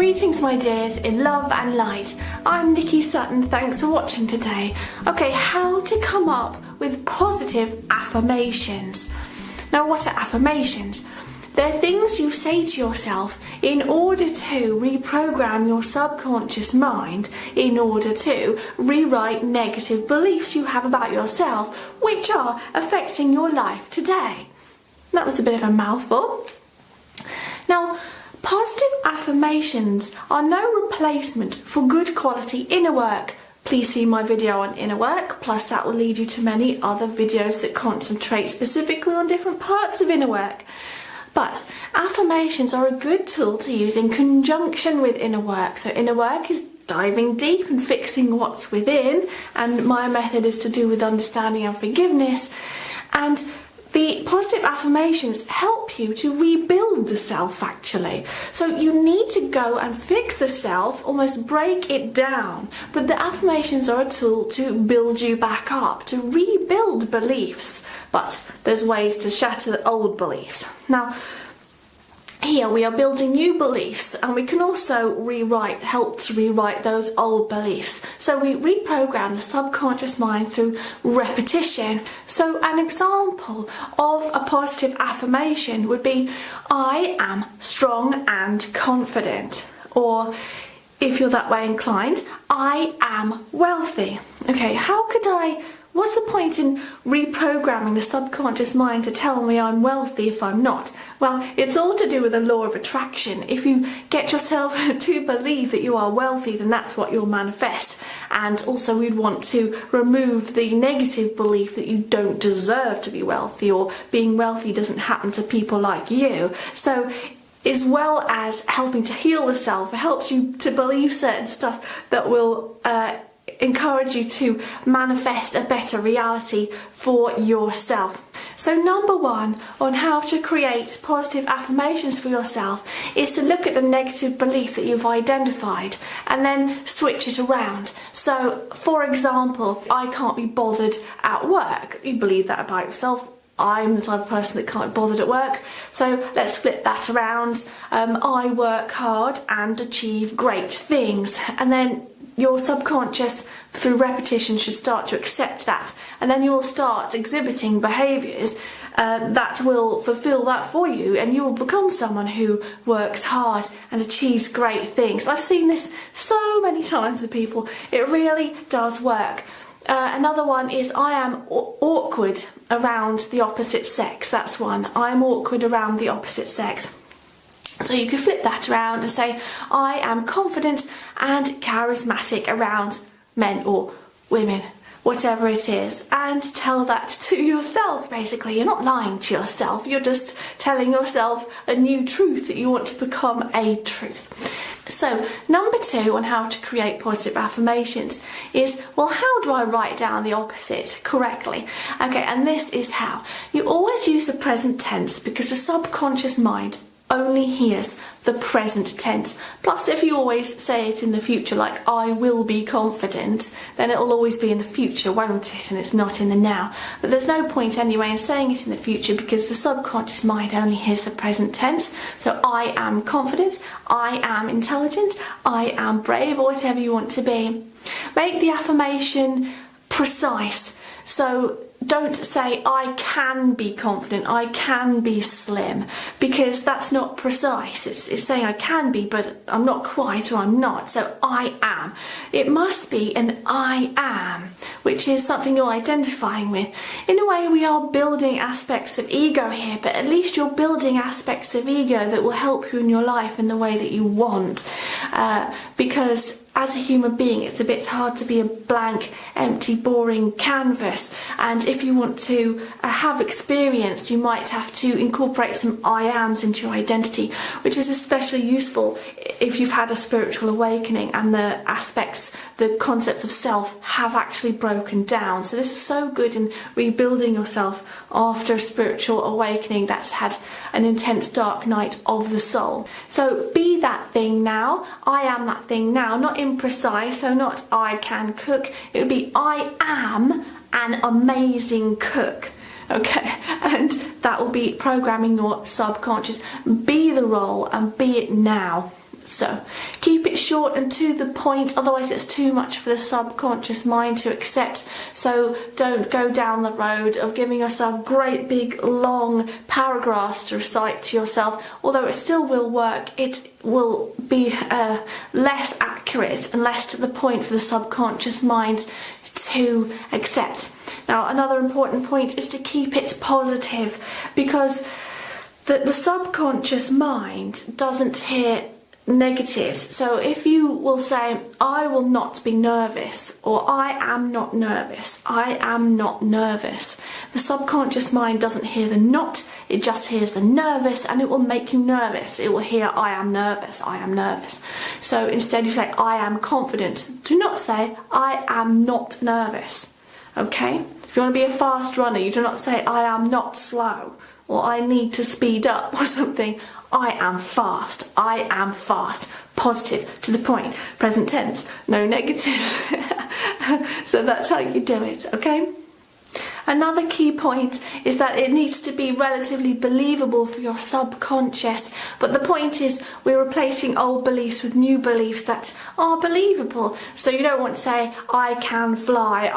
Greetings my dears, in love and light. I'm Nikki Sutton, thanks for watching today. Okay, how to come up with positive affirmations. Now what are affirmations? They're things you say to yourself in order to reprogram your subconscious mind, in order to rewrite negative beliefs you have about yourself, which are affecting your life today. That was a bit of a mouthful. Now, positive affirmations are no replacement for good quality inner work. Please see my video on inner work, plus that will lead you to many other videos that concentrate specifically on different parts of inner work. But affirmations are a good tool to use in conjunction with inner work. So inner work is diving deep and fixing what's within, and my method is to do with understanding and forgiveness. And the positive affirmations help you to rebuild the self actually. So you need to go and fix the self, almost break it down. But the affirmations are a tool to build you back up, to rebuild beliefs. But there's ways to shatter old beliefs. Now, here we are building new beliefs, and we can also help to rewrite those old beliefs. So we reprogram the subconscious mind through repetition. So an example of a positive affirmation would be, I am strong and confident. Or if you're that way inclined, I am wealthy. Okay, what's the point in reprogramming the subconscious mind to tell me I'm wealthy if I'm not? Well, it's all to do with the law of attraction. If you get yourself to believe that you are wealthy, then that's what you'll manifest. And also we'd want to remove the negative belief that you don't deserve to be wealthy, or being wealthy doesn't happen to people like you. So, as well as helping to heal the self, it helps you to believe certain stuff that will encourage you to manifest a better reality for yourself. So number one on how to create positive affirmations for yourself is to look at the negative belief that you've identified and then switch it around. So for example, I can't be bothered at work. You believe that about yourself. I'm the type of person that can't be bothered at work. So let's flip that around. I work hard and achieve great things. And then your subconscious, through repetition, should start to accept that, and then you'll start exhibiting behaviours that will fulfil that for you, and you will become someone who works hard and achieves great things. I've seen this so many times with people. It really does work. Another one is, I am awkward around the opposite sex. That's one. I'm awkward around the opposite sex. So you could flip that around and say, I am confident and charismatic around men or women, whatever it is, and tell that to yourself. Basically, you're not lying to yourself, you're just telling yourself a new truth that you want to become a truth. So number two on how to create positive affirmations is, well, how do I write down the opposite correctly? Okay, and this is how. You always use the present tense, because the subconscious mind only hears the present tense. Plus, if you always say it in the future, like I will be confident, then it'll always be in the future, won't it? And it's not in the now. But there's no point anyway in saying it in the future, because the subconscious mind only hears the present tense. So I am confident, I am intelligent, I am brave, or whatever you want to be. Make the affirmation precise. So don't say I can be confident, I can be slim, because that's not precise. It's saying I can be, but I'm not quite, or I'm not. So I am. It must be an I am, which is something you're identifying with. In a way, we are building aspects of ego here, but at least you're building aspects of ego that will help you in your life in the way that you want. Because as a human being, it's a bit hard to be a blank, empty, boring canvas. And if you want to have experience, you might have to incorporate some I ams into your identity, which is especially useful if you've had a spiritual awakening and the aspects, the concepts of self have actually broken down. So this is so good in rebuilding yourself after a spiritual awakening that's had an intense dark night of the soul. So be that thing now. I am that thing now, not imprecise. So not I can cook. It would be I am an amazing cook. Okay, and that will be programming your subconscious. Be the role and be it now. So keep it short and to the point, otherwise it's too much for the subconscious mind to accept. So don't go down the road of giving yourself great big long paragraphs to recite to yourself. Although it still will work, it will be less accurate and less to the point for the subconscious mind to accept. Now, another important point is to keep it positive, because the subconscious mind doesn't hear negatives. So if you will say, I will not be nervous, or I am not nervous, I am not nervous, the subconscious mind doesn't hear the not, it just hears the nervous, and it will make you nervous. It will hear, I am nervous, I am nervous. So instead you say, I am confident. Do not say, I am not nervous. Okay? If you want to be a fast runner, you do not say, I am not slow, or I need to speed up or something. I am fast. I am fast. Positive, to the point, present tense, no negatives. So that's how you do it, okay? Another key point is that it needs to be relatively believable for your subconscious. But the point is, we're replacing old beliefs with new beliefs that are believable. So you don't want to say, I can fly,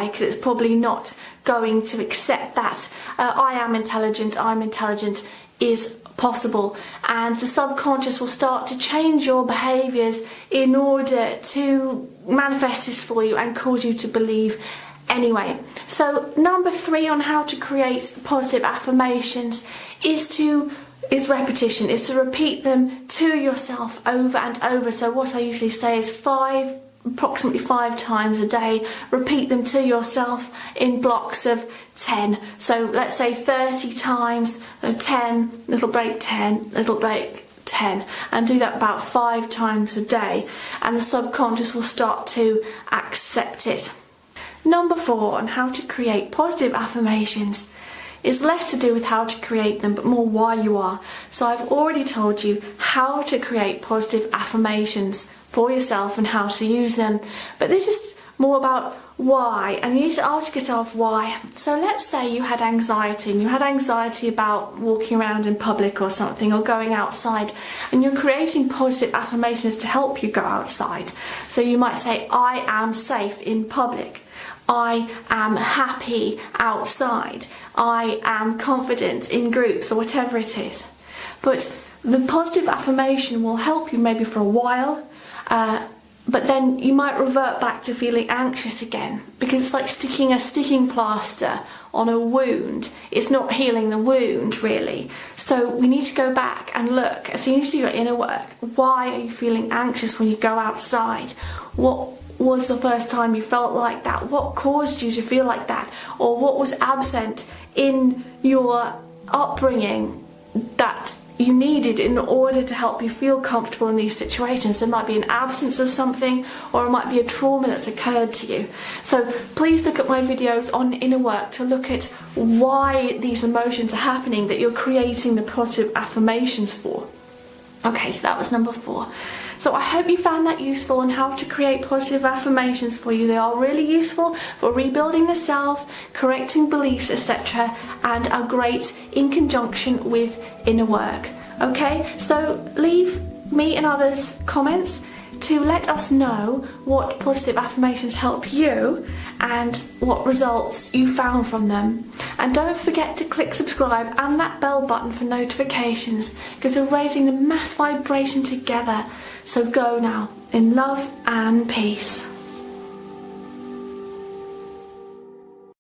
because it's probably not going to accept that. I am intelligent, I'm intelligent is possible, and the subconscious will start to change your behaviours in order to manifest this for you and cause you to believe anyway. So number 3 on how to create positive affirmations is repetition, is to repeat them to yourself over and over. So what I usually say is approximately 5 times a day. Repeat them to yourself in blocks of 10. So let's say 30 times, 10, little break, 10, little break, 10, and do that about 5 times a day, and the subconscious will start to accept it. Number 4 on how to create positive affirmations is less to do with how to create them, but more why you are. So I've already told you how to create positive affirmations for yourself and how to use them, but this is more about why, and you need to ask yourself why. So let's say you had anxiety, and you had anxiety about walking around in public or something, or going outside, and you're creating positive affirmations to help you go outside. So you might say, I am safe in public, I am happy outside, I am confident in groups, or whatever it is. But the positive affirmation will help you maybe for a while, but then you might revert back to feeling anxious again, because it's like sticking a sticking plaster on a wound. It's not healing the wound, really. So we need to go back and look, as soon as you do your inner work, why are you feeling anxious when you go outside? What was the first time you felt like that? What caused you to feel like that? Or what was absent in your upbringing that you needed in order to help you feel comfortable in these situations? There might be an absence of something, or it might be a trauma that's occurred to you. So please look at my videos on inner work to look at why these emotions are happening that you're creating the positive affirmations for. Okay, so that was number 4. So I hope you found that useful on how to create positive affirmations for you. They are really useful for rebuilding the self, correcting beliefs, etc., and are great in conjunction with inner work. Okay, so leave me and others comments to let us know what positive affirmations help you and what results you found from them. And don't forget to click subscribe and that bell button for notifications, because we're raising the mass vibration together. So go now in love and peace.